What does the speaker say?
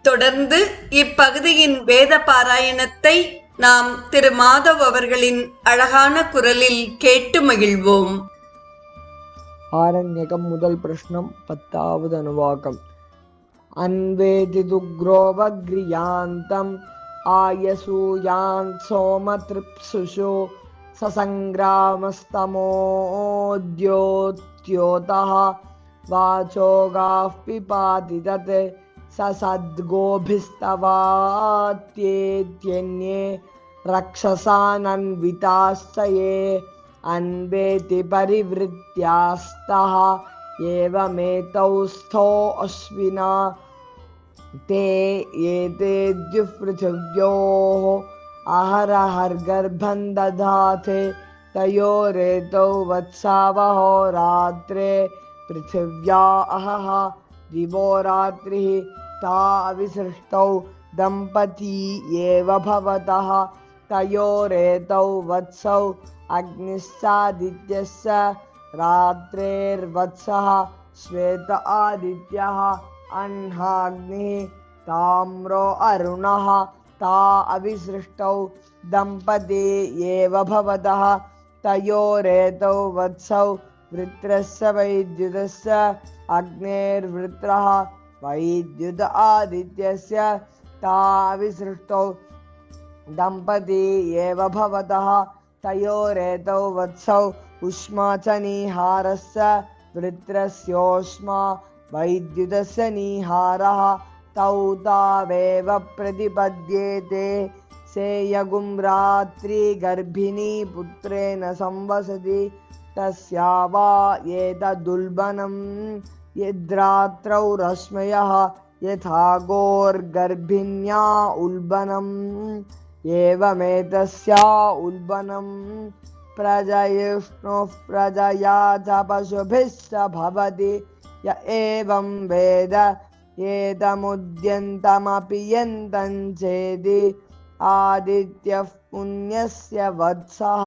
தொடர்ந்து இப்பகுதியின் வேத பாராயணத்தை நாம் திரு மாதவ் அவர்களின் அழகான குரலில் கேட்டு மகிழ்வோம். ஆரண்யகம் முதல் பிரஷ்னம் 10வது அனுவாகம். அன்வேதி துக்ரோவக்ரியாந்தம் ஆயசூயான் சோமத்ரிப்சுஷோ சசங்கிராமஸ்தமோத்யோத்யோதः வாசோகாः பிபாதி தத் சசத்கோபிஸ்தவாத்யேத்யன்யே ரக்ஷசானன்விதாஸ்ச ये अन्वेति परिवृत्यास्तः एवमेतौ स्थो अश्विना ते एतेद्युः पृथिव्योः अहरहर्गर्भं दधाते तयोरेतौ वत्सावहो रात्रे पृथिव्या अहः दिवो रात्रिः ता अविसृष्टौ दम्पती एव भवतः तयोरेतौ वत्सौ अग्निश्चादित्यस्य रात्रेर्वत्सः श्वेत आदित्यः अह्नाग्निः ताम्रो अरुणः ता अविसृष्टौ दम्पती एव भवतः तयोरेतौ वत्सौ वृत्रस्य वैद्युतस्य अग्नेर्वृत्रः वैद्युत आदित्यस्य ता अविसृष्टौ दम्पती एव भवतः तयोरेतौ वत्सौ उष्मा च नीहारस्य वृत्रस्योष्मा वैद्युतस्य नीहारः तौ तावेव प्रतिपद्येते सेयगुं रात्रि गर्भिणी पुत्रेण संवसति तस्या वा एतदुल्बनं यद्रात्रौ रश्मयः यथा गोर्गर्भिण्या उल्बनम् एवमेतस्या उल्बनं प्रजयिष्णुः प्रजया च पशुभिश्च भवति य एवं वेद एतमुद्यन्तमपि यन्तं चेदि आदित्यः पुण्यस्य वत्सः